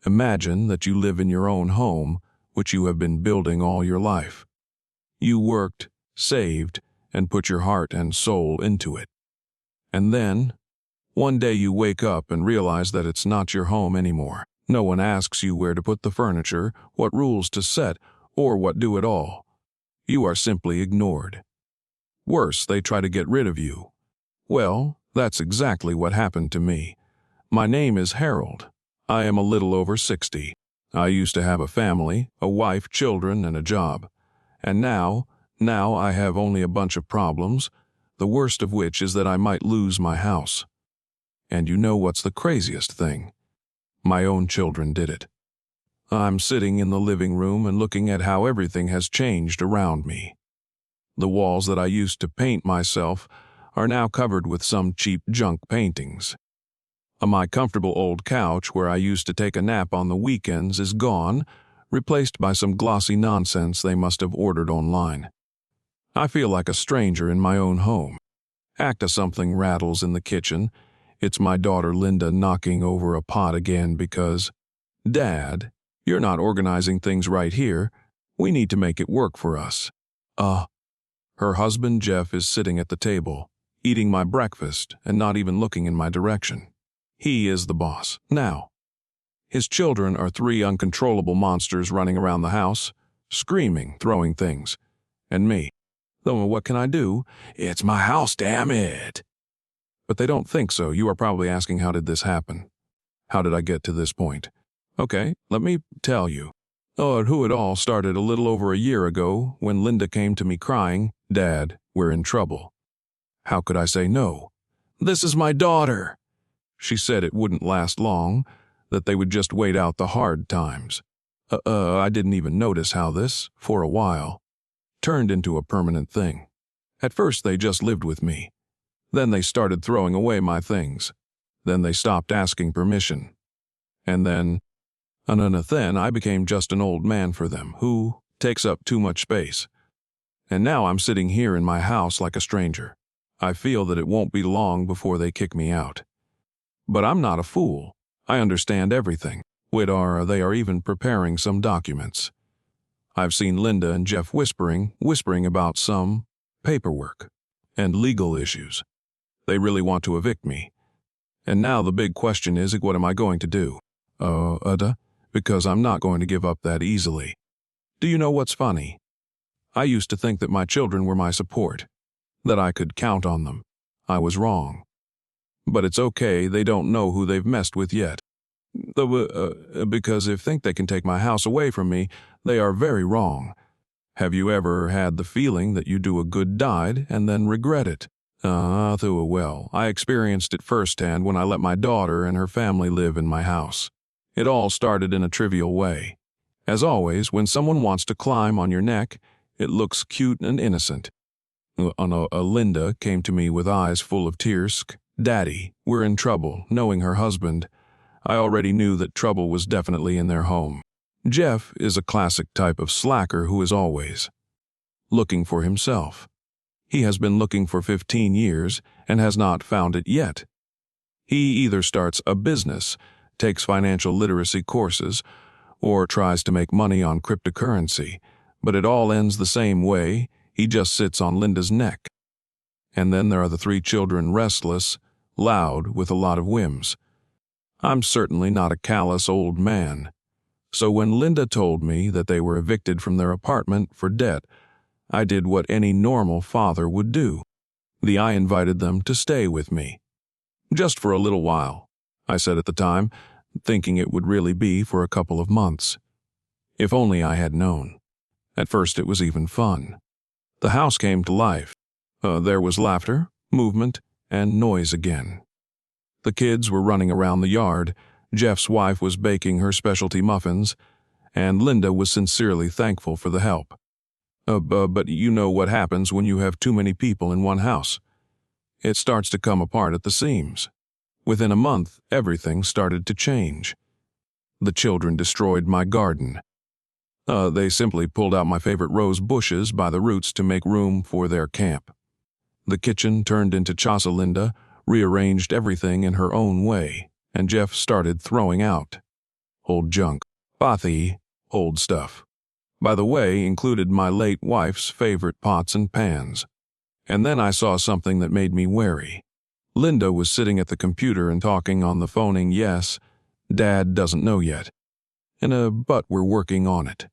Imagine that you live in your own home, which you have been building all your life. You worked, saved, and put your heart and soul into it. And then, one day you wake up and realize that it's not your home anymore. No one asks you where to put the furniture, what rules to set, or what do at all. You are simply ignored. Worse, they try to get rid of you. Well, that's exactly what happened to me. My name is Harold. I am a little over 60. I used to have a family, a wife, children, and a job. And now I have only a bunch of problems, the worst of which is that I might lose my house. And you know what's the craziest thing? My own children did it. I'm sitting in the living room and looking at how everything has changed around me. The walls that I used to paint myself are now covered with some cheap junk paintings. My comfortable old couch where I used to take a nap on the weekends is gone, replaced by some glossy nonsense they must have ordered online. I feel like a stranger in my own home. Something rattles in the kitchen. It's my daughter Linda knocking over a pot again because, "Dad, you're not organizing things right here. We need to make it work for us." Her husband Jeff is sitting at the table, eating my breakfast and not even looking in my direction. He is the boss now. His children are three uncontrollable monsters running around the house, screaming, throwing things. And me. Though what can I do? It's my house, damn it. But they don't think so. You are probably asking, how did this happen? How did I get to this point? Okay, let me tell you. It all started a little over a year ago when Linda came to me crying, "Dad, we're in trouble." How could I say no? "This is my daughter." She said it wouldn't last long, that they would just wait out the hard times. I didn't even notice how this, for a while, turned into a permanent thing. At first they just lived with me. Then they started throwing away my things. Then they stopped asking permission. And then I became just an old man for them, who takes up too much space. And now I'm sitting here in my house like a stranger. I feel that it won't be long before they kick me out. But I'm not a fool. I understand everything. They are even preparing some documents. I've seen Linda and Jeff whispering about some paperwork and legal issues. They really want to evict me. And now the big question is, what am I going to do? Because I'm not going to give up that easily. Do you know what's funny? I used to think that my children were my support, that I could count on them. I was wrong. But it's okay, they don't know who they've messed with yet. Because if they think they can take my house away from me, they are very wrong. Have you ever had the feeling that you do a good deed and then regret it? Well, I experienced it firsthand when I let my daughter and her family live in my house. It all started in a trivial way. As always, when someone wants to climb on your neck, it looks cute and innocent. Linda came to me with eyes full of tears. "Daddy, we're in trouble," knowing her husband. I already knew that trouble was definitely in their home. Jeff is a classic type of slacker who is always looking for himself. He has been looking for 15 years and has not found it yet. He either starts a business, takes financial literacy courses, or tries to make money on cryptocurrency, but it all ends the same way. He just sits on Linda's neck. And then there are the three children, restless, loud, with a lot of whims. I'm certainly not a callous old man. So when Linda told me that they were evicted from their apartment for debt, I did what any normal father would do. I invited them to stay with me. Just for a little while, I said at the time, thinking it would really be for a couple of months. If only I had known. At first it was even fun. The house came to life. There was laughter, movement, and noise again. The kids were running around the yard, Jeff's wife was baking her specialty muffins, and Linda was sincerely thankful for the help. But you know what happens when you have too many people in one house. It starts to come apart at the seams. Within a month, everything started to change. The children destroyed my garden. They simply pulled out my favorite rose bushes by the roots to make room for their camp. The kitchen turned into Casa. Linda rearranged everything in her own way, and Jeff started throwing out. old junk. Bothy, old stuff. By the way, included my late wife's favorite pots and pans. And then I saw something that made me wary. Linda was sitting at the computer and talking on the phoning, yes, Dad doesn't know yet. But we're working on it.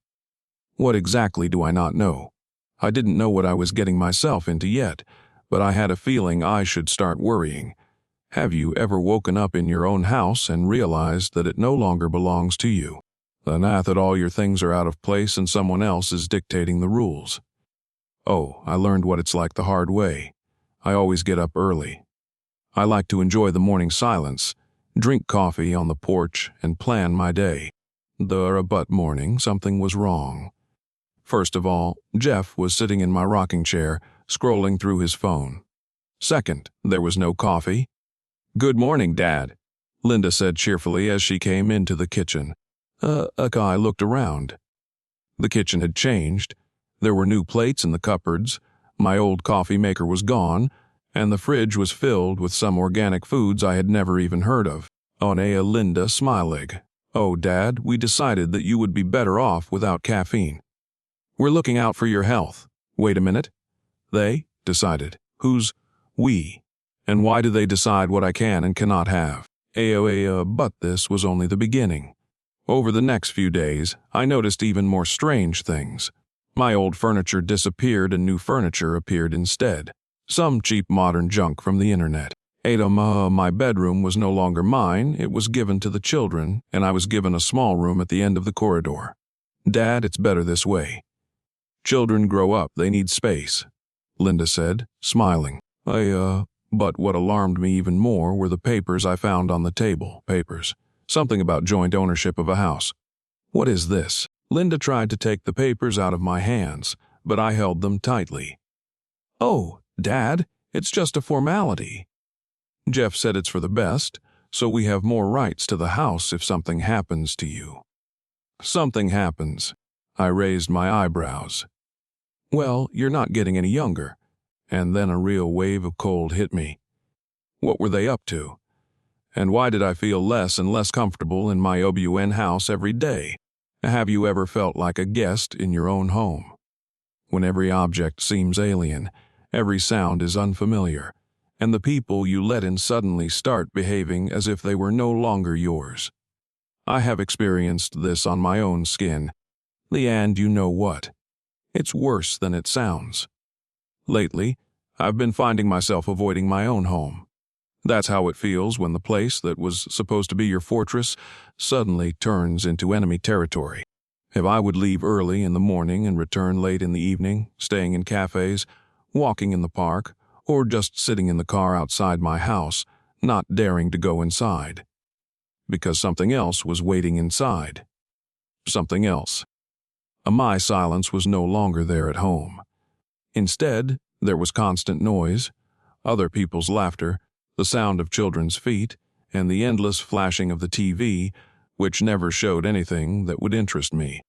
What exactly do I not know? I didn't know what I was getting myself into yet, but I had a feeling I should start worrying. Have you ever woken up in your own house and realized that it no longer belongs to you? That all your things are out of place and someone else is dictating the rules. Oh, I learned what it's like the hard way. I always get up early. I like to enjoy the morning silence, drink coffee on the porch, and plan my day. But morning, something was wrong. First of all, Jeff was sitting in my rocking chair, scrolling through his phone. Second, there was no coffee. "Good morning, Dad," Linda said cheerfully as she came into the kitchen. I looked around. The kitchen had changed. There were new plates in the cupboards, my old coffee maker was gone, and the fridge was filled with some organic foods I had never even heard of. Linda smiling. "Oh, Dad, we decided that you would be better off without caffeine. We're looking out for your health." Wait a minute. They decided. Who's we? And why do they decide what I can and cannot have? But this was only the beginning. Over the next few days, I noticed even more strange things. My old furniture disappeared and new furniture appeared instead. Some cheap modern junk from the internet. My bedroom was no longer mine, it was given to the children, and I was given a small room at the end of the corridor. "Dad, it's better this way. Children grow up, they need space," Linda said, smiling. But what alarmed me even more were the papers I found on the table. Papers. Something about joint ownership of a house. "What is this?" Linda tried to take the papers out of my hands, but I held them tightly. "Oh, Dad, it's just a formality. Jeff said it's for the best, so we have more rights to the house if something happens to you." "Something happens." I raised my eyebrows. "Well, you're not getting any younger." And then a real wave of cold hit me. What were they up to? And why did I feel less and less comfortable in my OBUN house every day? Have you ever felt like a guest in your own home? When every object seems alien, every sound is unfamiliar, and the people you let in suddenly start behaving as if they were no longer yours. I have experienced this on my own skin. And you know what? It's worse than it sounds. Lately, I've been finding myself avoiding my own home. That's how it feels when the place that was supposed to be your fortress suddenly turns into enemy territory. If I would leave early in the morning and return late in the evening, staying in cafes, walking in the park, or just sitting in the car outside my house, not daring to go inside. Because something else was waiting inside. Something else. My silence was no longer there at home. Instead, there was constant noise, other people's laughter, the sound of children's feet, and the endless flashing of the TV, which never showed anything that would interest me.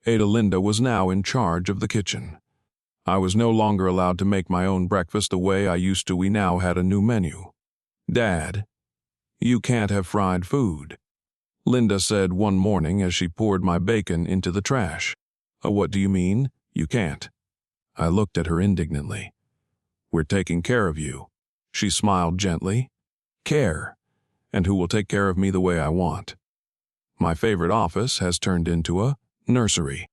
Linda was now in charge of the kitchen. I was no longer allowed to make my own breakfast the way I used to. We now had a new menu. "Dad, you can't have fried food," Linda said one morning as she poured my bacon into the trash. What do you mean, you can't?" I looked at her indignantly. "We're taking care of you." She smiled gently. "Care? And who will take care of me the way I want? My favorite office has turned into a nursery.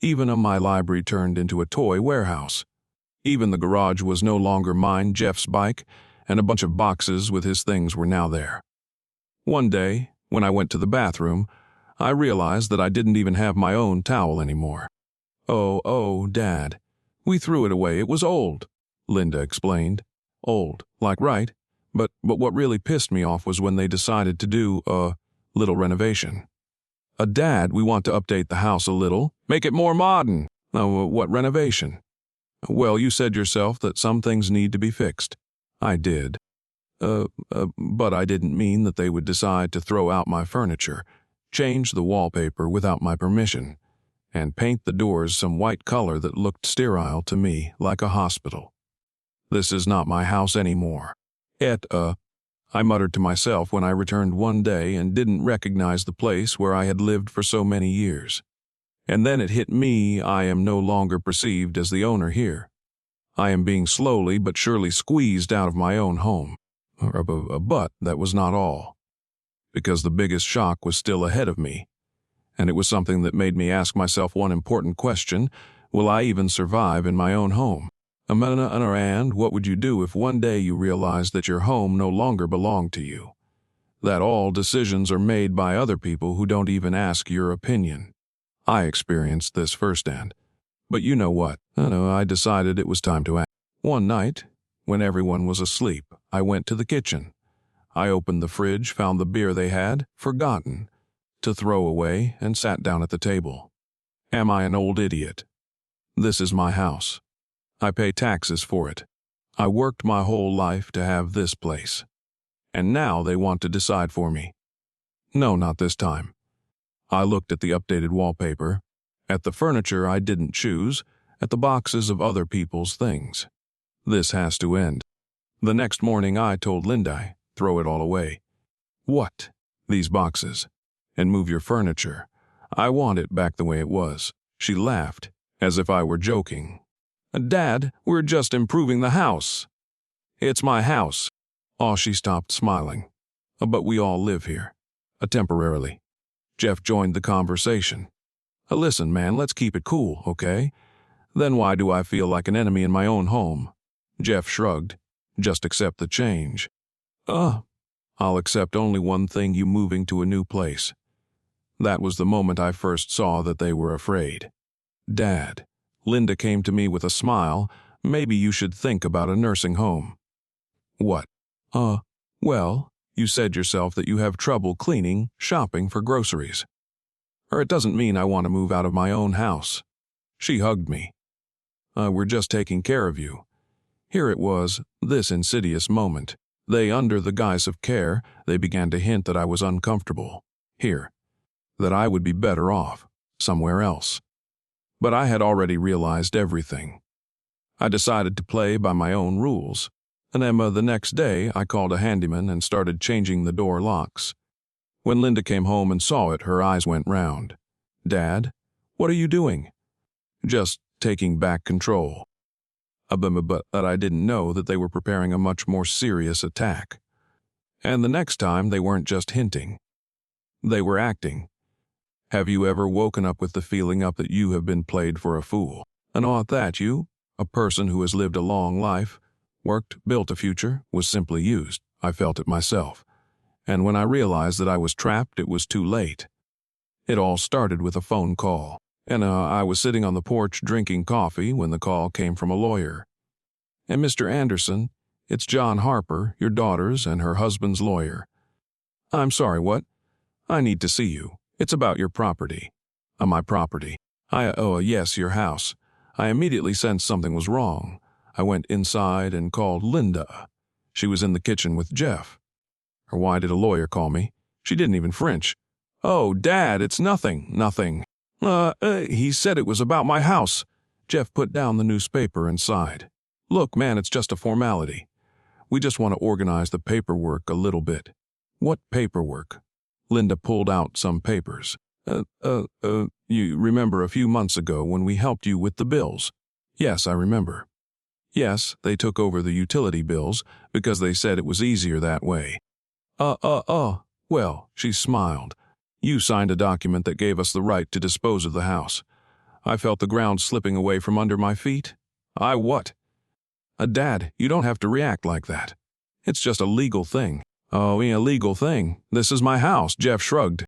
Even my library turned into a toy warehouse. Even the garage was no longer mine. Jeff's bike and a bunch of boxes with his things were now there. One day, when I went to the bathroom, I realized that I didn't even have my own towel anymore. Oh, Dad. We threw it away. It was old," Linda explained. "Old, like right. But what really pissed me off was when they decided to do a little renovation. Dad, we want to update the house a little, make it more modern." What renovation?" "Well, you said yourself that some things need to be fixed." "I did. But I didn't mean that they would decide to throw out my furniture, change the wallpaper without my permission, and paint the doors some white color that looked sterile to me, like a hospital. This is not my house anymore." I muttered to myself when I returned one day and didn't recognize the place where I had lived for so many years. And then it hit me, I am no longer perceived as the owner here. I am being slowly but surely squeezed out of my own home. But that was not all, because the biggest shock was still ahead of me, and it was something that made me ask myself one important question: will I even survive in my own home? And what would you do if one day you realized that your home no longer belonged to you? That all decisions are made by other people who don't even ask your opinion. I experienced this firsthand. But you know what? I decided it was time to act. One night, when everyone was asleep, I went to the kitchen. I opened the fridge, found the beer they had, forgotten, to throw away, and sat down at the table. Am I an old idiot? This is my house. I pay taxes for it. I worked my whole life to have this place. And now they want to decide for me. No, not this time. I looked at the updated wallpaper, at the furniture I didn't choose, at the boxes of other people's things. This has to end. The next morning I told Linda, throw it all away. What? These boxes. And move your furniture. I want it back the way it was. She laughed, as if I were joking. Dad, we're just improving the house. It's my house. Oh, she stopped smiling. But we all live here. Temporarily. Jeff joined the conversation. Listen, man, let's keep it cool, okay? Then why do I feel like an enemy in my own home? Jeff shrugged. Just accept the change. I'll accept only one thing: you moving to a new place. That was the moment I first saw that they were afraid. Dad. Linda came to me with a smile. Maybe you should think about a nursing home. What? Well, you said yourself that you have trouble cleaning, shopping for groceries. It doesn't mean I want to move out of my own house. She hugged me. We're just taking care of you. Here it was, this insidious moment. Under the guise of care, they began to hint that I was uncomfortable. Here. That I would be better off. Somewhere else. But I had already realized everything. I decided to play by my own rules. And the next day, I called a handyman and started changing the door locks. When Linda came home and saw it, her eyes went round. Dad, what are you doing? Just taking back control. But I didn't know that they were preparing a much more serious attack. And the next time, they weren't just hinting. They were acting. Have you ever woken up with the feeling that you have been played for a fool? And that you, a person who has lived a long life, worked, built a future, was simply used. I felt it myself. And when I realized that I was trapped, it was too late. It all started with a phone call. And I was sitting on the porch drinking coffee when the call came from a lawyer. And Mr. Anderson, it's John Harper, your daughter's and her husband's lawyer. I'm sorry, what? I need to see you. It's about your property. My property. Yes, your house. I immediately sensed something was wrong. I went inside and called Linda. She was in the kitchen with Jeff. Or why did a lawyer call me? She didn't even flinch. Oh, Dad, it's nothing. He said it was about my house. Jeff put down the newspaper and sighed. Look, man, it's just a formality. We just want to organize the paperwork a little bit. What paperwork? Linda pulled out some papers. You remember a few months ago when we helped you with the bills? Yes, I remember. Yes, they took over the utility bills because they said it was easier that way. Well, she smiled. You signed a document that gave us the right to dispose of the house. I felt the ground slipping away from under my feet. What? Dad, you don't have to react like that. It's just a legal thing. Oh, a legal thing. This is my house, Jeff shrugged.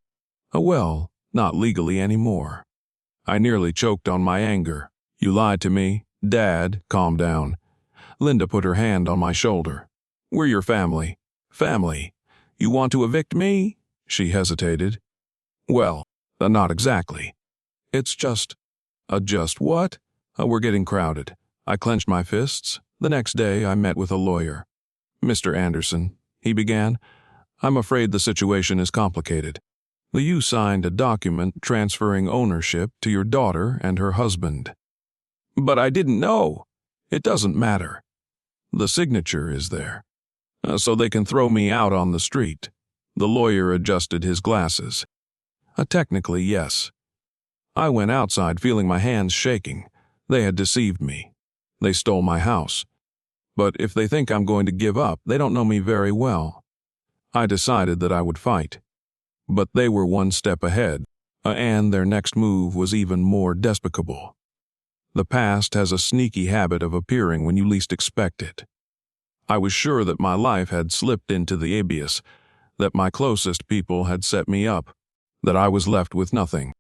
Well, not legally anymore. I nearly choked on my anger. You lied to me. Dad, calm down. Linda put her hand on my shoulder. We're your family. Family. You want to evict me? She hesitated. Well, not exactly. It's just what? We're getting crowded. I clenched my fists. The next day, I met with a lawyer. Mr. Anderson, he began, I'm afraid the situation is complicated. You signed a document transferring ownership to your daughter and her husband. But I didn't know. It doesn't matter. The signature is there. So they can throw me out on the street." The lawyer adjusted his glasses. Technically, yes. I went outside feeling my hands shaking. They had deceived me. They stole my house. But if they think I'm going to give up, they don't know me very well. I decided that I would fight. But they were one step ahead, and their next move was even more despicable. The past has a sneaky habit of appearing when you least expect it. I was sure that my life had slipped into the abyss, that my closest people had set me up, that I was left with nothing.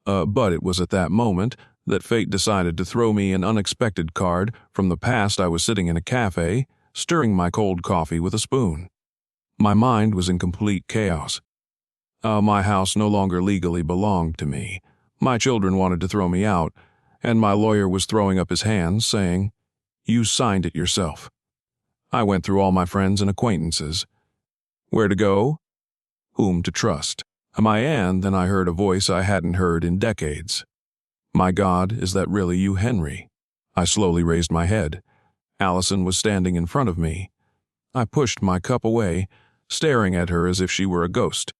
But it was at that moment that fate decided to throw me an unexpected card. From the past, I was sitting in a cafe, stirring my cold coffee with a spoon. My mind was in complete chaos. My house no longer legally belonged to me. My children wanted to throw me out, and my lawyer was throwing up his hands, saying, "You signed it yourself." I went through all my friends and acquaintances. Where to go? Whom to trust? And then I heard a voice I hadn't heard in decades. "My God, is that really you, Henry?" I slowly raised my head. Allison was standing in front of me. I pushed my cup away, staring at her as if she were a ghost.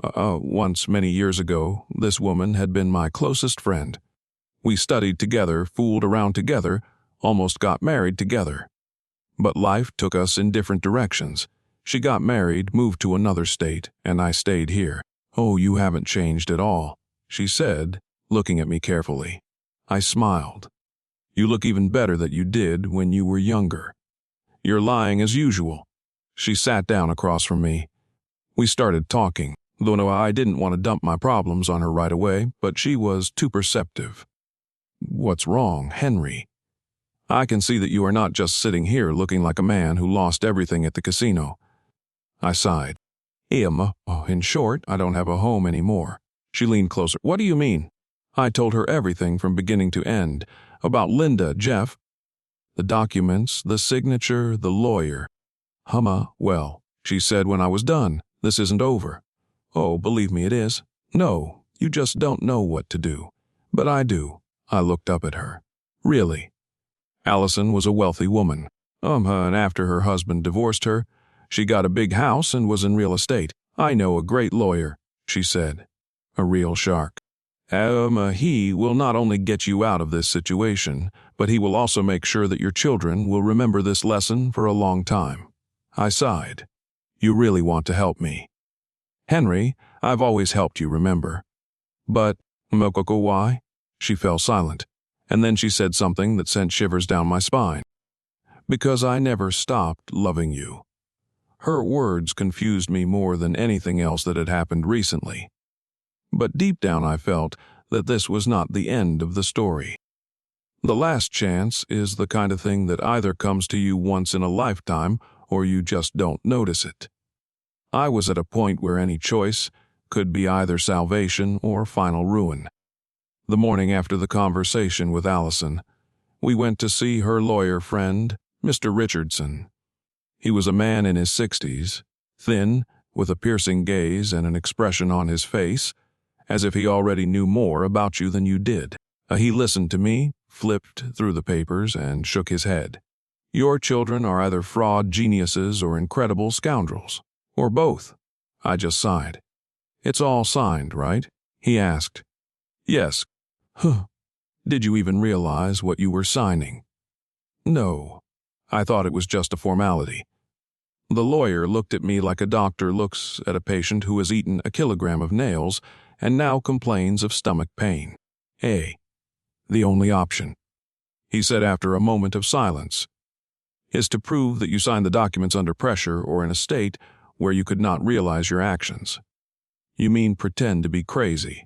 Once, many years ago, this woman had been my closest friend. We studied together, fooled around together, almost got married together. But life took us in different directions. She got married, moved to another state, and I stayed here. "Oh, you haven't changed at all," she said, looking at me carefully. I smiled. "You look even better than you did when you were younger." "You're lying as usual." She sat down across from me. We started talking, though no, I didn't want to dump my problems on her right away, but she was too perceptive. "What's wrong, Henry?" "I can see that you are not just sitting here looking like a man who lost everything at the casino." I sighed. In short, I don't have a home anymore." She leaned closer. "What do you mean?" I told her everything from beginning to end. About Linda, Jeff, the documents, the signature, the lawyer. Well, she said when I was done, "This isn't over." "Oh, believe me, it is." "No, you just don't know what to do." "But I do." I looked up at her. "Really?" Allison was a wealthy woman. And after her husband divorced her, she got a big house and was in real estate. "I know a great lawyer," she said. "A real shark." He will not only get you out of this situation, but he will also make sure that your children will remember this lesson for a long time." I sighed. "You really want to help me." "Henry, I've always helped you, remember." "But, why?" She fell silent, and then she said something that sent shivers down my spine. "Because I never stopped loving you." Her words confused me more than anything else that had happened recently. But deep down I felt that this was not the end of the story. The last chance is the kind of thing that either comes to you once in a lifetime or you just don't notice it. I was at a point where any choice could be either salvation or final ruin. The morning after the conversation with Allison, we went to see her lawyer friend, Mr. Richardson. He was a man in his 60s, thin, with a piercing gaze and an expression on his face, as if he already knew more about you than you did. He listened to me, flipped through the papers, and shook his head. "Your children are either fraud geniuses or incredible scoundrels, or both." I just sighed. "It's all signed, right?" he asked. "Yes." "Did you even realize what you were signing?" "No. I thought it was just a formality." The lawyer looked at me like a doctor looks at a patient who has eaten a kilogram of nails and now complains of stomach pain. The only option," he said after a moment of silence, "is to prove that you signed the documents under pressure or in a state where you could not realize your actions." "You mean pretend to be crazy?"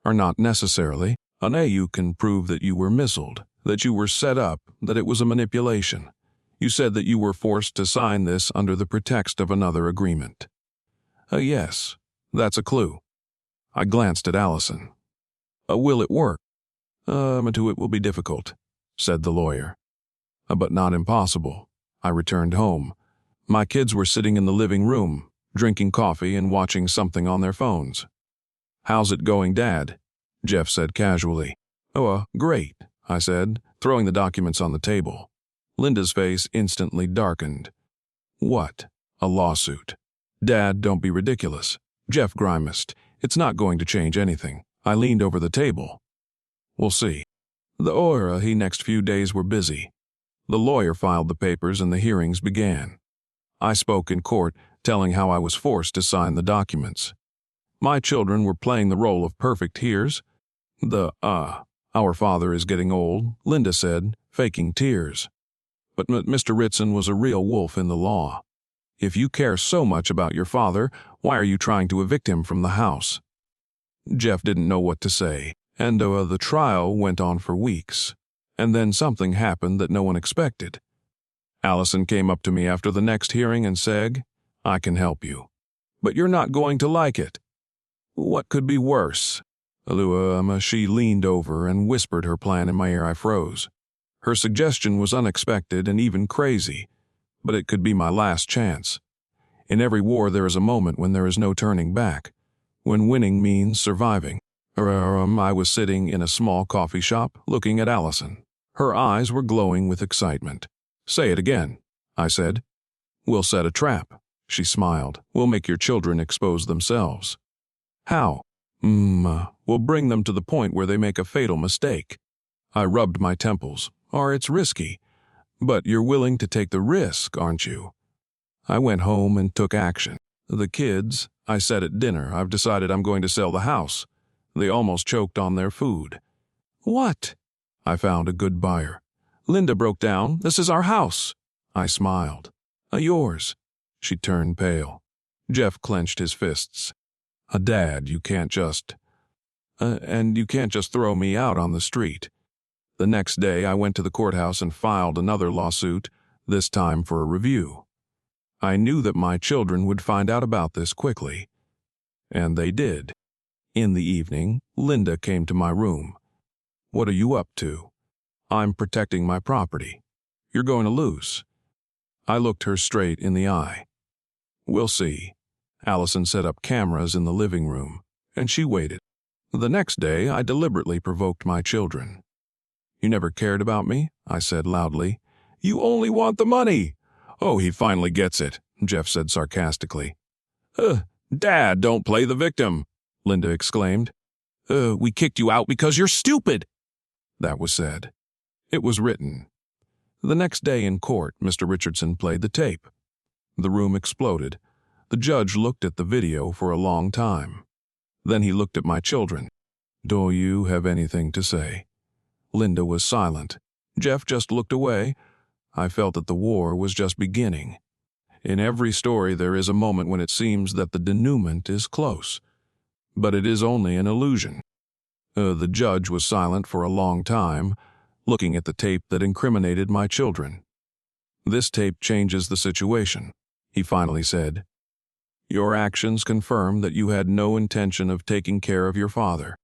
"Or not necessarily. You can prove that you were misled, that you were set up, that it was a manipulation. You said that you were forced to sign this under the pretext of another agreement." "Yes, that's a clue." I glanced at Allison. "Will it work?" It will be difficult," said the lawyer. "But not impossible." I returned home. My kids were sitting in the living room, drinking coffee and watching something on their phones. "How's it going, Dad?" Jeff said casually. Great," I said, throwing the documents on the table. Linda's face instantly darkened. What? A lawsuit? Dad, don't be ridiculous. Jeff grimaced. It's not going to change anything. I leaned over the table. We'll see. The next few days were busy. The lawyer filed the papers and the hearings began. I spoke in court, telling how I was forced to sign the documents. My children were playing the role of perfect hearers. Our father is getting old, Linda said, faking tears. But Mr. Ritson was a real wolf in the law. If you care so much about your father, why are you trying to evict him from the house? Jeff didn't know what to say, and the trial went on for weeks. And then something happened that no one expected. Allison came up to me after the next hearing and said, I can help you. But you're not going to like it. What could be worse? She leaned over and whispered her plan in my ear. I froze. Her suggestion was unexpected and even crazy, but it could be my last chance. In every war there is a moment when there is no turning back, when winning means surviving. I was sitting in a small coffee shop looking at Allison. Her eyes were glowing with excitement. Say it again, I said. We'll set a trap, she smiled. We'll make your children expose themselves. How? We'll bring them to the point where they make a fatal mistake. I rubbed my temples. It's risky. But you're willing to take the risk, aren't you? I went home and took action. The kids, I said at dinner, I've decided I'm going to sell the house. They almost choked on their food. What? I found a good buyer. Linda broke down. This is our house. I smiled. Yours. She turned pale. Jeff clenched his fists. Dad, you can't just... and you can't just throw me out on the street. The next day, I went to the courthouse and filed another lawsuit, this time for a review. I knew that my children would find out about this quickly. And they did. In the evening, Linda came to my room. What are you up to? I'm protecting my property. You're going to lose. I looked her straight in the eye. We'll see. Allison set up cameras in the living room, and she waited. The next day, I deliberately provoked my children. You never cared about me, I said loudly. You only want the money. Oh, he finally gets it, Jeff said sarcastically. Dad, don't play the victim, Linda exclaimed. We kicked you out because you're stupid. That was said. It was written. The next day in court, Mr. Richardson played the tape. The room exploded. The judge looked at the video for a long time. Then he looked at my children. Do you have anything to say? Linda was silent. Jeff just looked away. I felt that the war was just beginning. In every story there is a moment when it seems that the denouement is close. But it is only an illusion. The judge was silent for a long time, looking at the tape that incriminated my children. This tape changes the situation, he finally said. Your actions confirm that you had no intention of taking care of your father.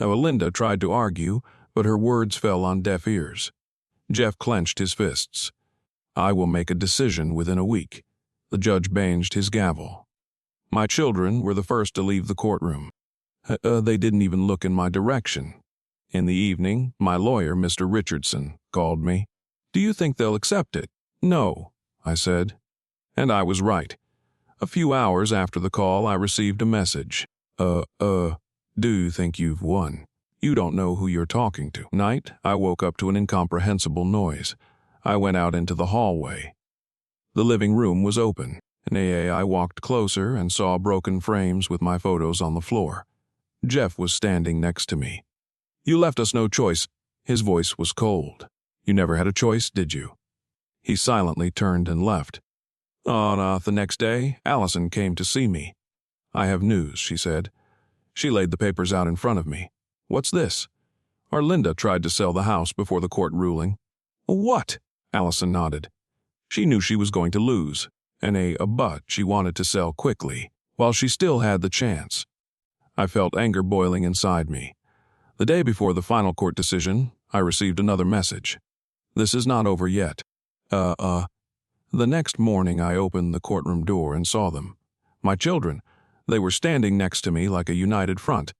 Linda tried to argue, but her words fell on deaf ears. Jeff clenched his fists. I will make a decision within a week. The judge banged his gavel. My children were the first to leave the courtroom. They didn't even look in my direction. In the evening, my lawyer, Mr. Richardson, called me. Do you think they'll accept it? No, I said. And I was right. A few hours after the call, I received a message. Do you think you've won? You don't know who you're talking to. Night, I woke up to an incomprehensible noise. I went out into the hallway. The living room was open. I walked closer and saw broken frames with my photos on the floor. Jeff was standing next to me. You left us no choice. His voice was cold. You never had a choice, did you? He silently turned and left. The next day, Allison came to see me. I have news, she said. She laid the papers out in front of me. What's this? Our Linda tried to sell the house before the court ruling. What? Allison nodded. She knew she was going to lose, but she wanted to sell quickly, while she still had the chance. I felt anger boiling inside me. The day before the final court decision, I received another message. This is not over yet. The next morning I opened the courtroom door and saw them. My children. They were standing next to me like a united front.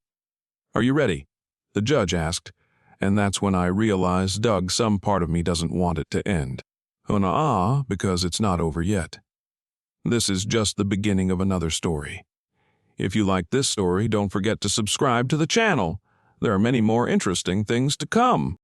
Are you ready? The judge asked, and that's when I realized, Doug, some part of me doesn't want it to end. Because it's not over yet. This is just the beginning of another story. If you like this story, don't forget to subscribe to the channel. There are many more interesting things to come.